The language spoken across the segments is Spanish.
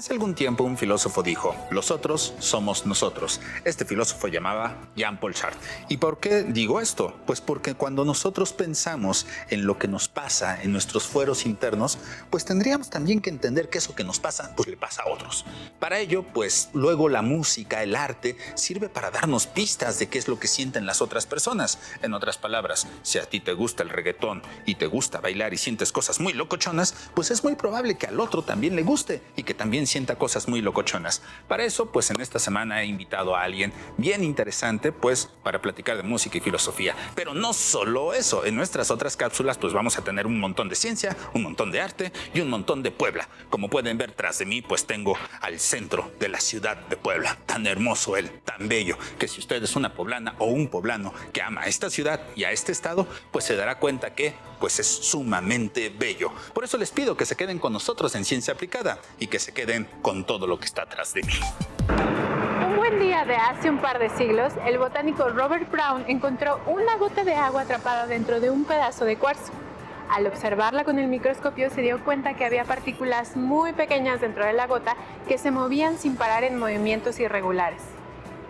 Hace algún tiempo un filósofo dijo, los otros somos nosotros. Este filósofo llamaba Jean-Paul Sartre. ¿Y por qué digo esto? Pues porque cuando nosotros pensamos en lo que nos pasa en nuestros fueros internos, pues tendríamos también que entender que eso que nos pasa, pues le pasa a otros. Para ello, pues luego la música, el arte, sirve para darnos pistas de qué es lo que sienten las otras personas. En otras palabras, si a ti te gusta el reggaetón y te gusta bailar y sientes cosas muy locochonas, pues es muy probable que al otro también le guste y que también sienta cosas muy locochonas. Para eso, pues en esta semana he invitado a alguien bien interesante, pues para platicar de música y filosofía. Pero no solo eso, en nuestras otras cápsulas pues vamos a tener un montón de ciencia, un montón de arte y un montón de Puebla. Como pueden ver tras de mí, pues tengo al centro de la ciudad de Puebla. Tan hermoso él, tan bello, que si usted es una poblana o un poblano que ama a esta ciudad y a este estado, pues se dará cuenta que pues es sumamente bello. Por eso les pido que se queden con nosotros en Ciencia Aplicada y que se queden con todo lo que está atrás de mí. Un buen día de hace un par de siglos, el botánico Robert Brown encontró una gota de agua atrapada dentro de un pedazo de cuarzo. Al observarla con el microscopio se dio cuenta que había partículas muy pequeñas dentro de la gota que se movían sin parar en movimientos irregulares.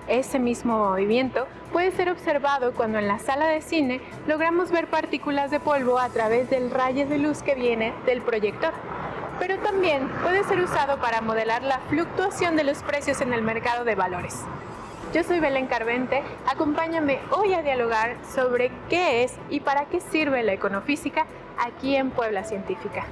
Ese mismo movimiento puede ser observado cuando en la sala de cine logramos ver partículas de polvo a través del rayo de luz que viene del proyector. Pero también puede ser usado para modelar la fluctuación de los precios en el mercado de valores. Yo soy Belén Carvente, acompáñame hoy a dialogar sobre qué es y para qué sirve la econofísica aquí en Puebla Científica.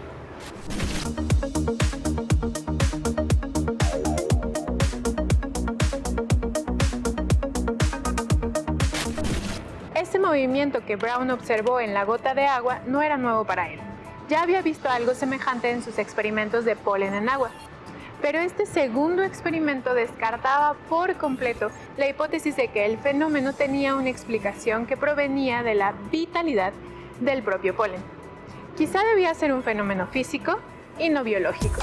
Ese movimiento que Brown observó en la gota de agua no era nuevo para él. Ya había visto algo semejante en sus experimentos de polen en agua. Pero este segundo experimento descartaba por completo la hipótesis de que el fenómeno tenía una explicación que provenía de la vitalidad del propio polen. Quizá debía ser un fenómeno físico y no biológico.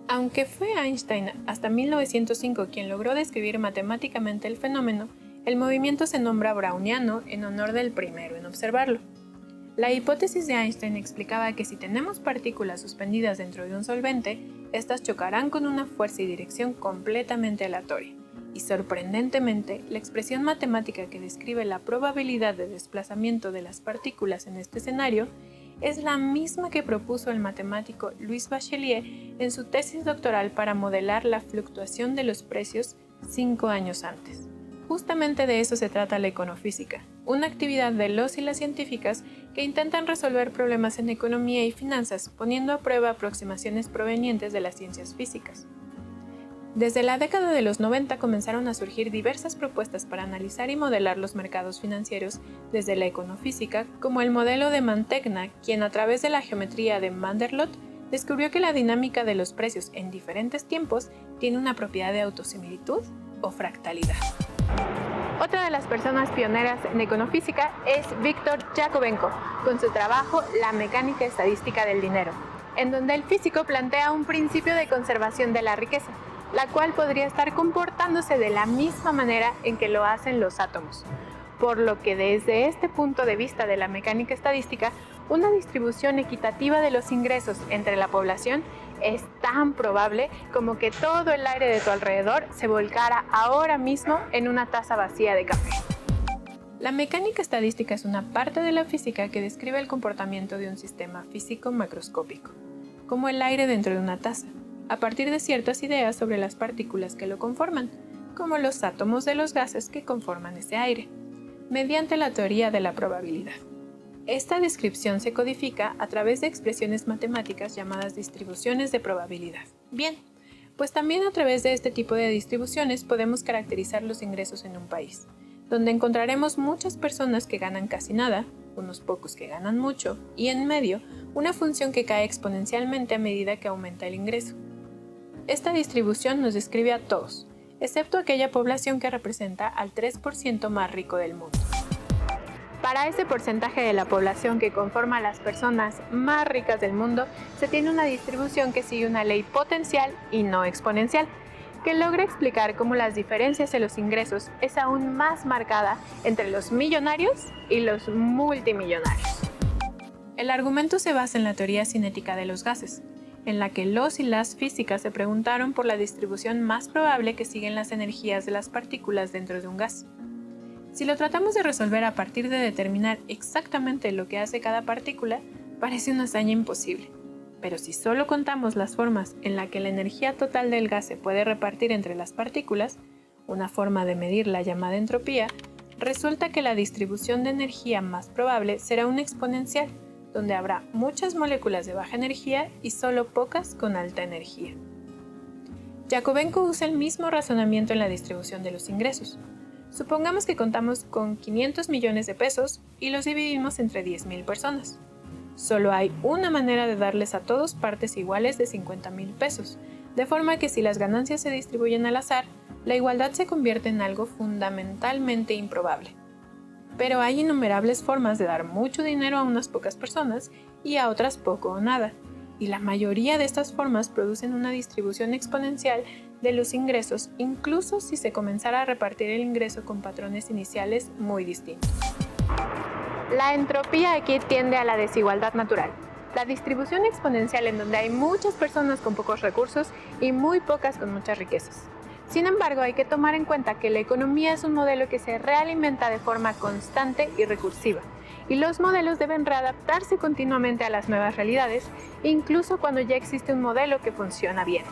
Aunque fue Einstein hasta 1905 quien logró describir matemáticamente el fenómeno, el movimiento se nombra browniano en honor del primero en observarlo. La hipótesis de Einstein explicaba que si tenemos partículas suspendidas dentro de un solvente, estas chocarán con una fuerza y dirección completamente aleatoria. Y sorprendentemente, la expresión matemática que describe la probabilidad de desplazamiento de las partículas en este escenario es la misma que propuso el matemático Louis Bachelier en su tesis doctoral para modelar la fluctuación de los precios 5 años antes. Justamente de eso se trata la econofísica, una actividad de los y las científicas que intentan resolver problemas en economía y finanzas poniendo a prueba aproximaciones provenientes de las ciencias físicas. Desde la década de los 90 comenzaron a surgir diversas propuestas para analizar y modelar los mercados financieros desde la econofísica, como el modelo de Mantegna, quien a través de la geometría de Mandelbrot descubrió que la dinámica de los precios en diferentes tiempos tiene una propiedad de autosimilitud o fractalidad. Otra de las personas pioneras en econofísica es Viktor Yakovenko, con su trabajo La mecánica estadística del dinero, en donde el físico plantea un principio de conservación de la riqueza, la cual podría estar comportándose de la misma manera en que lo hacen los átomos. Por lo que desde este punto de vista de la mecánica estadística, una distribución equitativa de los ingresos entre la población es tan probable como que todo el aire de tu alrededor se volcara ahora mismo en una taza vacía de café. La mecánica estadística es una parte de la física que describe el comportamiento de un sistema físico macroscópico, como el aire dentro de una taza, a partir de ciertas ideas sobre las partículas que lo conforman, como los átomos de los gases que conforman ese aire, mediante la teoría de la probabilidad. Esta descripción se codifica a través de expresiones matemáticas llamadas distribuciones de probabilidad. Bien, pues también a través de este tipo de distribuciones podemos caracterizar los ingresos en un país, donde encontraremos muchas personas que ganan casi nada, unos pocos que ganan mucho, y en medio, una función que cae exponencialmente a medida que aumenta el ingreso. Esta distribución nos describe a todos, excepto aquella población que representa al 3% más rico del mundo. Para ese porcentaje de la población que conforma a las personas más ricas del mundo, se tiene una distribución que sigue una ley potencial y no exponencial, que logra explicar cómo las diferencias en los ingresos es aún más marcada entre los millonarios y los multimillonarios. El argumento se basa en la teoría cinética de los gases, en la que los y las físicas se preguntaron por la distribución más probable que siguen las energías de las partículas dentro de un gas. Si lo tratamos de resolver a partir de determinar exactamente lo que hace cada partícula, parece una hazaña imposible. Pero si solo contamos las formas en las que la energía total del gas se puede repartir entre las partículas, una forma de medir la llamada entropía, resulta que la distribución de energía más probable será una exponencial, donde habrá muchas moléculas de baja energía y solo pocas con alta energía. Yakovenko usa el mismo razonamiento en la distribución de los ingresos. Supongamos que contamos con 500 millones de pesos y los dividimos entre 10.000 personas. Solo hay una manera de darles a todos partes iguales de 50.000 pesos, de forma que si las ganancias se distribuyen al azar, la igualdad se convierte en algo fundamentalmente improbable. Pero hay innumerables formas de dar mucho dinero a unas pocas personas y a otras poco o nada, y la mayoría de estas formas producen una distribución exponencial de los ingresos, incluso si se comenzara a repartir el ingreso con patrones iniciales muy distintos. La entropía aquí tiende a la desigualdad natural, la distribución exponencial en donde hay muchas personas con pocos recursos y muy pocas con muchas riquezas. Sin embargo, hay que tomar en cuenta que la economía es un modelo que se realimenta de forma constante y recursiva, y los modelos deben readaptarse continuamente a las nuevas realidades, incluso cuando ya existe un modelo que funciona bien.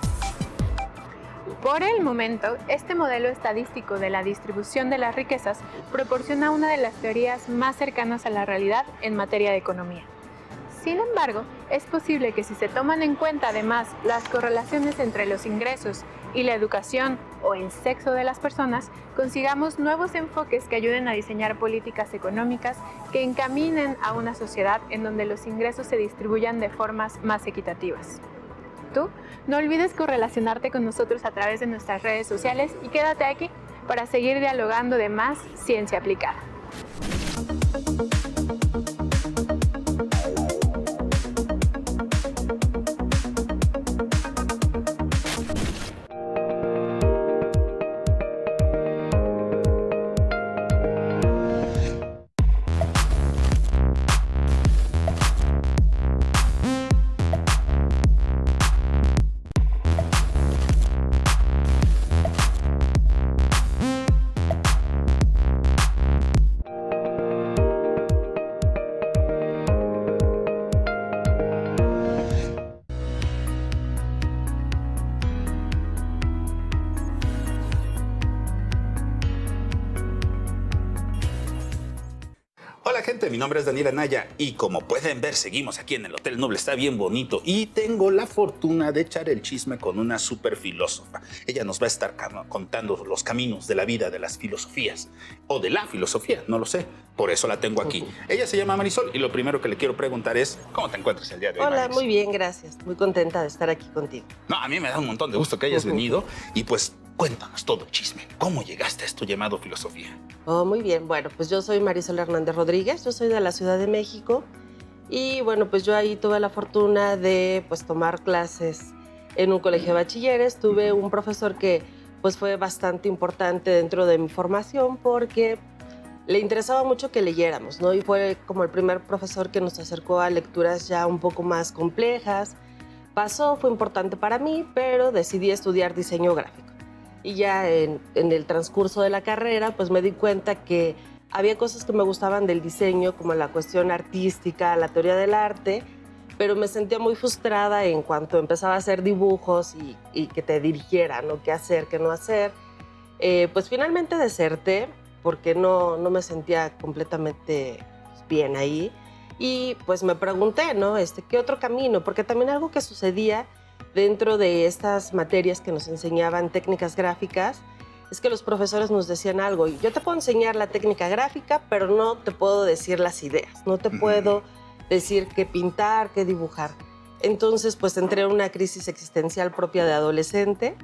Por el momento, este modelo estadístico de la distribución de las riquezas proporciona una de las teorías más cercanas a la realidad en materia de economía. Sin embargo, es posible que si se toman en cuenta además las correlaciones entre los ingresos y la educación o el sexo de las personas, consigamos nuevos enfoques que ayuden a diseñar políticas económicas que encaminen a una sociedad en donde los ingresos se distribuyan de formas más equitativas. Tú, no olvides correlacionarte con nosotros a través de nuestras redes sociales y quédate aquí para seguir dialogando de más ciencia aplicada. Hola gente, mi nombre es Daniel Anaya y como pueden ver seguimos aquí en el Hotel Noble, está bien bonito y tengo la fortuna de echar el chisme con una super filósofa. Ella nos va a estar contando los caminos de la vida, de las filosofías o de la filosofía, no lo sé, por eso la tengo aquí. Ella se llama Marisol y lo primero que le quiero preguntar es ¿cómo te encuentras el día de hoy? Hola, Marisol? muy bien, gracias, muy contenta de estar aquí contigo. No, a mí me da un montón de gusto que hayas venido y pues cuéntanos todo el chisme. ¿Cómo llegaste a esto llamado filosofía? Oh, muy bien, bueno, pues yo soy Marisol Hernández Rodríguez, yo soy de la Ciudad de México y bueno, pues yo ahí tuve la fortuna de pues tomar clases en un colegio de bachilleres. Tuve un profesor que pues fue bastante importante dentro de mi formación porque le interesaba mucho que leyéramos, ¿no? Y fue como el primer profesor que nos acercó a lecturas ya un poco más complejas. Fue importante para mí, pero decidí estudiar diseño gráfico. Y ya en el transcurso de la carrera, pues me di cuenta que había cosas que me gustaban del diseño, como la cuestión artística, la teoría del arte, pero me sentía muy frustrada en cuanto empezaba a hacer dibujos y que te dirigieran, ¿no? Qué hacer, qué no hacer. Pues finalmente deserté porque no me sentía completamente bien ahí. Y pues me pregunté, ¿no? ¿Qué otro camino? Porque también algo que sucedía dentro de estas materias que nos enseñaban técnicas gráficas es que los profesores nos decían algo. Yo te puedo enseñar la técnica gráfica, pero no te puedo decir las ideas. No te puedo decir qué pintar, qué dibujar. Entonces, pues entré en una crisis existencial propia de adolescente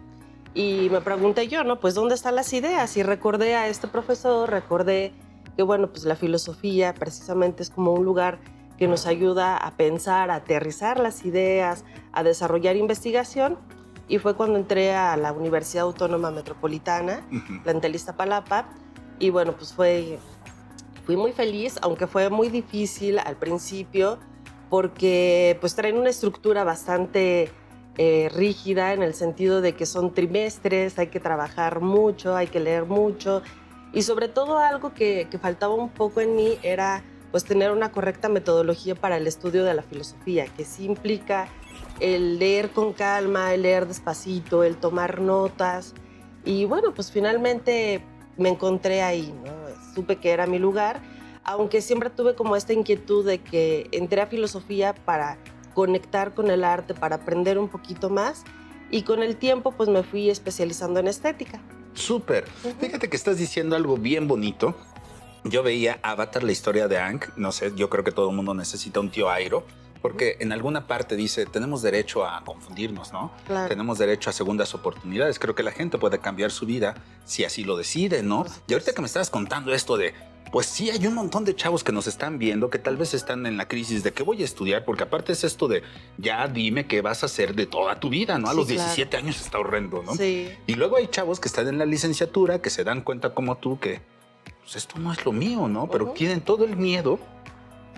y me pregunté yo, ¿no? Pues, ¿dónde están las ideas? Y recordé a este profesor, recordé que, bueno, pues la filosofía precisamente es como un lugar que nos ayuda a pensar, a aterrizar las ideas, a desarrollar investigación. Y fue cuando entré a la Universidad Autónoma Metropolitana, plantel Iztapalapa, y bueno, pues fui muy feliz, aunque fue muy difícil al principio, porque pues traen una estructura bastante rígida en el sentido de que son trimestres, hay que trabajar mucho, hay que leer mucho y sobre todo algo que faltaba un poco en mí era pues tener una correcta metodología para el estudio de la filosofía, que sí implica el leer con calma, el leer despacito, el tomar notas y bueno, pues finalmente me encontré ahí, ¿no? Supe que era mi lugar, aunque siempre tuve como esta inquietud de que entré a filosofía para conectar con el arte, para aprender un poquito más y con el tiempo pues me fui especializando en estética. Súper. Fíjate que estás diciendo algo bien bonito. Yo veía Avatar, la historia de Aang. No sé, yo creo que todo el mundo necesita un tío Airo, porque en alguna parte dice, tenemos derecho a confundirnos, ¿no? Claro. Tenemos derecho a segundas oportunidades. Creo que la gente puede cambiar su vida si así lo decide, ¿no? Y ahorita que me estabas contando esto de, pues sí, hay un montón de chavos que nos están viendo, que tal vez están en la crisis de qué voy a estudiar, porque aparte es esto de, ya dime qué vas a hacer de toda tu vida, ¿no? A Sí, los claro. 17 años está horrendo, ¿no? Sí. Y luego hay chavos que están en la licenciatura, que se dan cuenta como tú que pues esto no es lo mío, ¿no? Pero tienen todo el miedo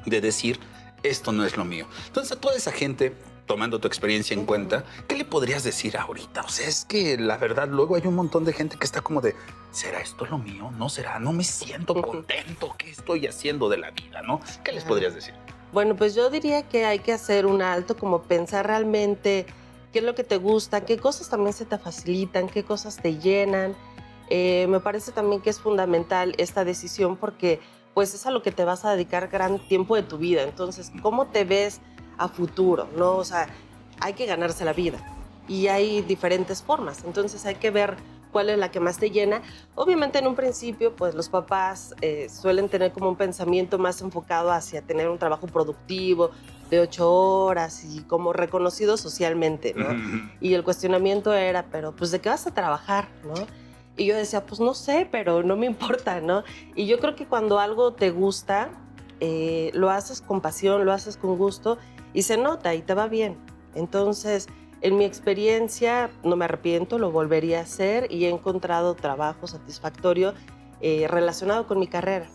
de decir, esto no es lo mío. Entonces a toda esa gente, tomando tu experiencia en cuenta, ¿qué le podrías decir ahorita? O sea, es que la verdad luego hay un montón de gente que está como de, ¿será esto lo mío? ¿No será? No me siento contento. ¿Qué estoy haciendo de la vida, no? ¿Qué les podrías decir? Bueno, pues yo diría que hay que hacer un alto, como pensar realmente qué es lo que te gusta, qué cosas también se te facilitan, qué cosas te llenan. Me parece también que es fundamental esta decisión porque pues es a lo que te vas a dedicar gran tiempo de tu vida. Entonces, ¿cómo te ves a futuro? ¿No? O sea, hay que ganarse la vida y hay diferentes formas. Entonces hay que ver cuál es la que más te llena. Obviamente en un principio, pues los papás suelen tener como un pensamiento más enfocado hacia tener un trabajo productivo de 8 horas y como reconocido socialmente, ¿no? Y el cuestionamiento era, pero pues ¿de qué vas a trabajar, no? Y yo decía, pues no sé, pero no me importa, ¿no? Y yo creo que cuando algo te gusta, lo haces con pasión, lo haces con gusto y se nota y te va bien. Entonces, en mi experiencia, no me arrepiento, lo volvería a hacer y he encontrado trabajo satisfactorio relacionado con mi carrera.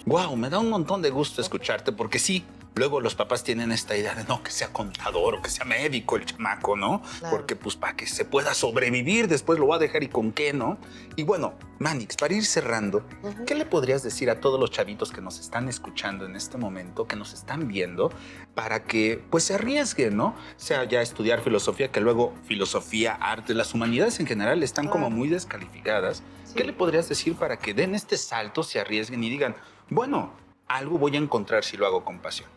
Wow, me da un montón de gusto escucharte porque sí, luego los papás tienen esta idea de no, que sea contador o que sea médico el chamaco, ¿no? Claro. Porque pues para que se pueda sobrevivir, después lo va a dejar y con qué, ¿no? Y bueno, Manix, para ir cerrando, ¿qué le podrías decir a todos los chavitos que nos están escuchando en este momento, que nos están viendo, para que pues se arriesguen, ¿no? Sea ya estudiar filosofía, que luego filosofía, arte, las humanidades en general están como muy descalificadas. Sí. ¿Qué le podrías decir para que den este salto, se arriesguen y digan, bueno, algo voy a encontrar si lo hago con pasión?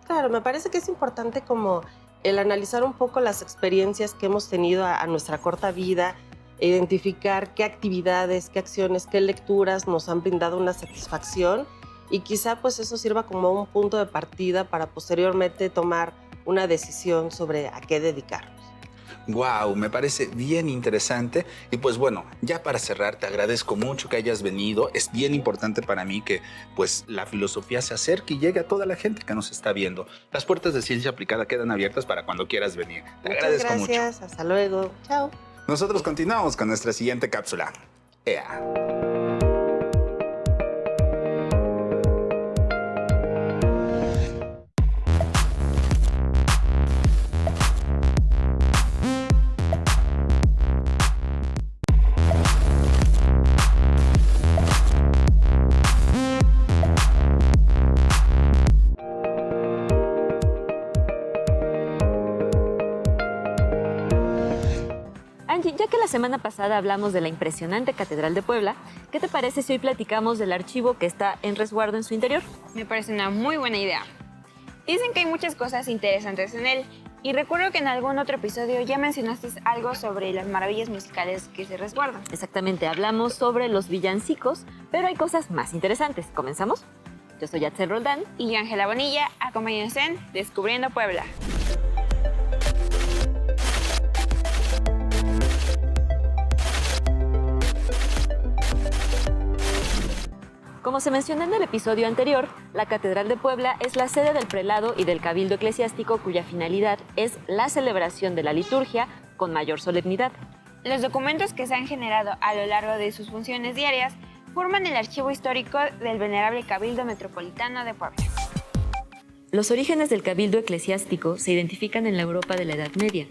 Claro, me parece que es importante como el analizar un poco las experiencias que hemos tenido a nuestra corta vida, identificar qué actividades, qué acciones, qué lecturas nos han brindado una satisfacción y quizá pues eso sirva como un punto de partida para posteriormente tomar una decisión sobre a qué dedicarnos. Wow, me parece bien interesante. Y pues bueno, ya para cerrar, te agradezco mucho que hayas venido. Es bien importante para mí que pues la filosofía se acerque y llegue a toda la gente que nos está viendo. Las puertas de Ciencia Aplicada quedan abiertas para cuando quieras venir. Te Muchas agradezco mucho. gracias, hasta luego, chao. Nosotros continuamos con nuestra siguiente cápsula. ¡Ea! Angie, ya que la semana pasada hablamos de la impresionante Catedral de Puebla, ¿qué te parece si hoy platicamos del archivo que está en resguardo en su interior? Me parece una muy buena idea. Dicen que hay muchas cosas interesantes en él, y recuerdo que en algún otro episodio ya mencionaste algo sobre las maravillas musicales que se resguardan. Exactamente, hablamos sobre los villancicos, pero hay cosas más interesantes. ¿Comenzamos? Yo soy Yatzel Roldán. Y yo, Ángela Bonilla, acompáñenos en Descubriendo Puebla. Como se mencionó en el episodio anterior, la Catedral de Puebla es la sede del prelado y del cabildo eclesiástico cuya finalidad es la celebración de la liturgia con mayor solemnidad. Los documentos que se han generado a lo largo de sus funciones diarias forman el archivo histórico del venerable Cabildo Metropolitano de Puebla. Los orígenes del cabildo eclesiástico se identifican en la Europa de la Edad Media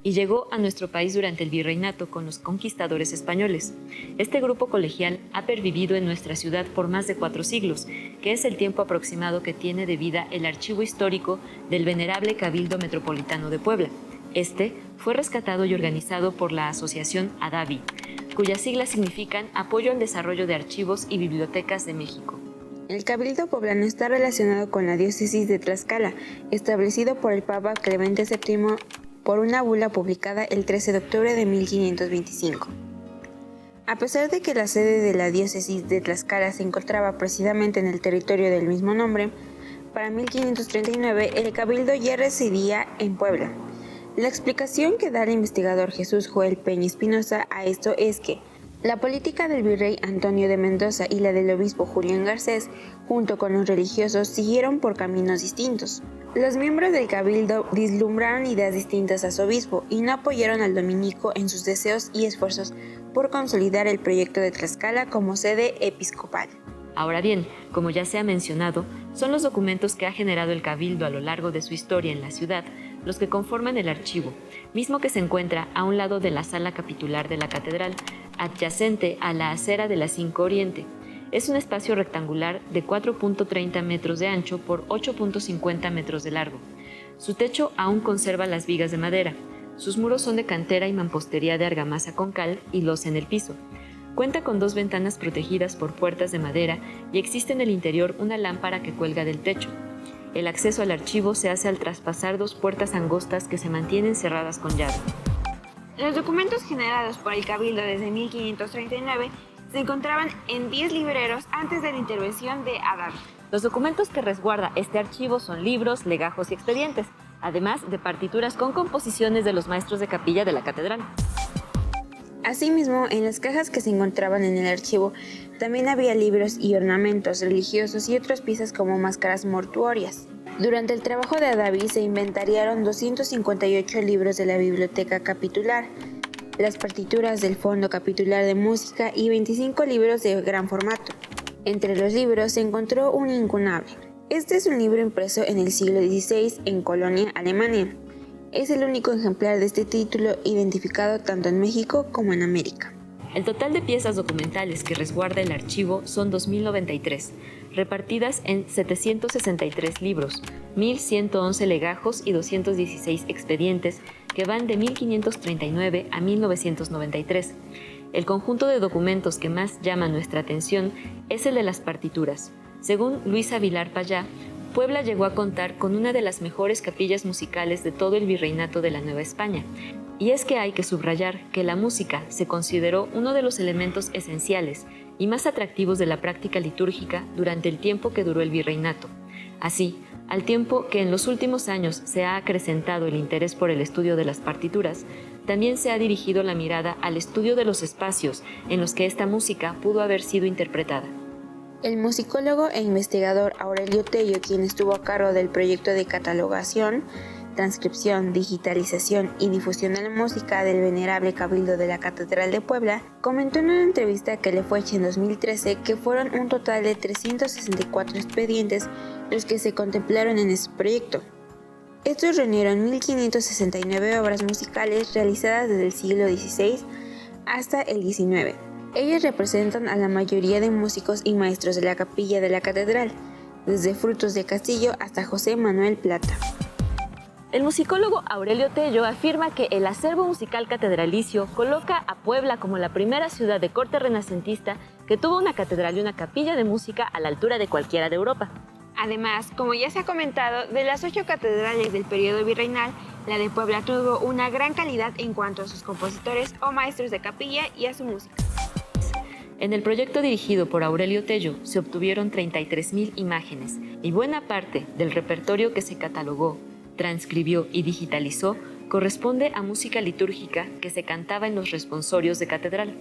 y llegó a nuestro país durante el virreinato con los conquistadores españoles. Este grupo colegial ha pervivido en nuestra ciudad por más de 4 siglos, que es el tiempo aproximado que tiene de vida el archivo histórico del venerable Cabildo Metropolitano de Puebla. Este fue rescatado y organizado por la Asociación ADAVI, cuyas siglas significan Apoyo al Desarrollo de Archivos y Bibliotecas de México. El Cabildo Poblano está relacionado con la diócesis de Tlaxcala, establecido por el Papa Clemente VII por una bula publicada el 13 de octubre de 1525. A pesar de que la sede de la diócesis de Tlaxcala se encontraba precisamente en el territorio del mismo nombre, para 1539 el Cabildo ya residía en Puebla. La explicación que da el investigador Jesús Joel Peña Espinosa a esto es que la política del virrey Antonio de Mendoza y la del obispo Julián Garcés, junto con los religiosos, siguieron por caminos distintos. Los miembros del cabildo vislumbraron ideas distintas a su obispo y no apoyaron al dominico en sus deseos y esfuerzos por consolidar el proyecto de Tlaxcala como sede episcopal. Ahora bien, como ya se ha mencionado, son los documentos que ha generado el cabildo a lo largo de su historia en la ciudad los que conforman el archivo, mismo que se encuentra a un lado de la sala capitular de la catedral, adyacente a la acera de la 5 Oriente. Es un espacio rectangular de 4.30 metros de ancho por 8.50 metros de largo. Su techo aún conserva las vigas de madera. Sus muros son de cantera y mampostería de argamasa con cal y losa en el piso. Cuenta con 2 ventanas protegidas por puertas de madera y existe en el interior una lámpara que cuelga del techo. El acceso al archivo se hace al traspasar 2 puertas angostas que se mantienen cerradas con llave. Los documentos generados por el Cabildo desde 1539 se encontraban en 10 libreros antes de la intervención de ADAVI. Los documentos que resguarda este archivo son libros, legajos y expedientes, además de partituras con composiciones de los maestros de capilla de la catedral. Asimismo, en las cajas que se encontraban en el archivo también había libros y ornamentos religiosos y otras piezas como máscaras mortuorias. Durante el trabajo de ADAVI se inventariaron 258 libros de la biblioteca capitular, las partituras del Fondo Capitular de Música y 25 libros de gran formato. Entre los libros se encontró un incunable. Este es un libro impreso en el siglo XVI en Colonia, Alemania. Es el único ejemplar de este título identificado tanto en México como en América. El total de piezas documentales que resguarda el archivo son 2.093, repartidas en 763 libros, 1.111 legajos y 216 expedientes que van de 1539 a 1993. El conjunto de documentos que más llama nuestra atención es el de las partituras. Según Luis Avilar Payá, Puebla llegó a contar con una de las mejores capillas musicales de todo el virreinato de la Nueva España. Y es que hay que subrayar que la música se consideró uno de los elementos esenciales y más atractivos de la práctica litúrgica durante el tiempo que duró el virreinato. Así, al tiempo que en los últimos años se ha acrecentado el interés por el estudio de las partituras, también se ha dirigido la mirada al estudio de los espacios en los que esta música pudo haber sido interpretada. El musicólogo e investigador Aurelio Tello, quien estuvo a cargo del proyecto de catalogación, transcripción, digitalización y difusión de la música del venerable Cabildo de la Catedral de Puebla, comentó en una entrevista que le fue hecha en 2013 que fueron un total de 364 expedientes los que se contemplaron en este proyecto. Estos reunieron 1.569 obras musicales realizadas desde el siglo XVI hasta el XIX. Ellas representan a la mayoría de músicos y maestros de la capilla de la catedral, desde Frutos de Castillo hasta José Manuel Plata. El musicólogo Aurelio Tello afirma que el acervo musical catedralicio coloca a Puebla como la primera ciudad de corte renacentista que tuvo una catedral y una capilla de música a la altura de cualquiera de Europa. Además, como ya se ha comentado, de las 8 catedrales del periodo virreinal, la de Puebla tuvo una gran calidad en cuanto a sus compositores o maestros de capilla y a su música. En el proyecto dirigido por Aurelio Tello se obtuvieron 33.000 imágenes y buena parte del repertorio que se catalogó, transcribió y digitalizó corresponde a música litúrgica que se cantaba en los responsorios de catedral.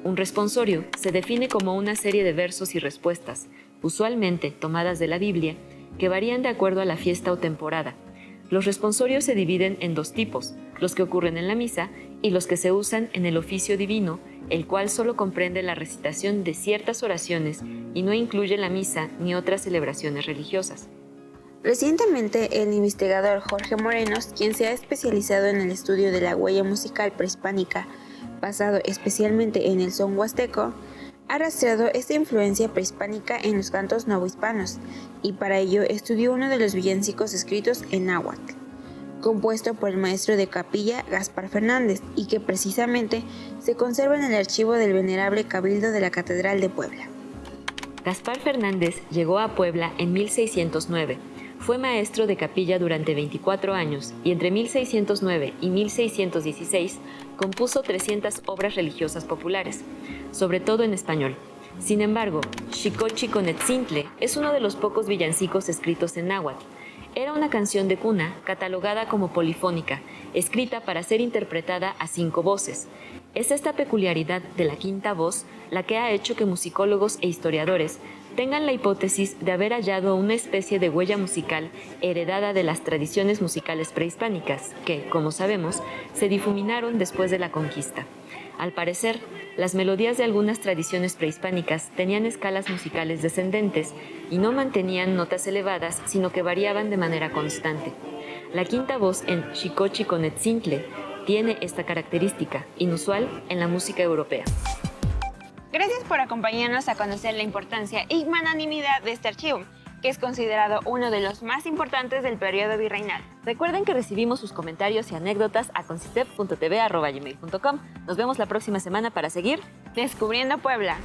Un responsorio se define como una serie de versos y respuestas, usualmente tomadas de la Biblia, que varían de acuerdo a la fiesta o temporada. Los responsorios se dividen en 2 tipos, los que ocurren en la misa y los que se usan en el oficio divino, el cual solo comprende la recitación de ciertas oraciones y no incluye la misa ni otras celebraciones religiosas. Recientemente, el investigador Jorge Morenos, quien se ha especializado en el estudio de la huella musical prehispánica, basado especialmente en el son huasteco, ha rastreado esta influencia prehispánica en los cantos novohispanos y para ello estudió uno de los villancicos escritos en náhuatl, compuesto por el maestro de capilla Gaspar Fernández y que precisamente se conserva en el archivo del venerable Cabildo de la Catedral de Puebla. Gaspar Fernández llegó a Puebla en 1609. Fue maestro de capilla durante 24 años y entre 1609 y 1616 compuso 300 obras religiosas populares, sobre todo en español. Sin embargo, Xicochiconetzintle es uno de los pocos villancicos escritos en náhuatl. Era una canción de cuna catalogada como polifónica, escrita para ser interpretada a 5 voces. Es esta peculiaridad de la quinta voz la que ha hecho que musicólogos e historiadores tengan la hipótesis de haber hallado una especie de huella musical heredada de las tradiciones musicales prehispánicas que, como sabemos, se difuminaron después de la conquista. Al parecer, las melodías de algunas tradiciones prehispánicas tenían escalas musicales descendentes y no mantenían notas elevadas, sino que variaban de manera constante. La quinta voz en Xicochiconetzintle tiene esta característica, inusual en la música europea. Gracias por acompañarnos a conocer la importancia y magnanimidad de este archivo, que es considerado uno de los más importantes del periodo virreinal. Recuerden que recibimos sus comentarios y anécdotas a concitep.tv@gmail.com. Nos vemos la próxima semana para seguir Descubriendo Puebla.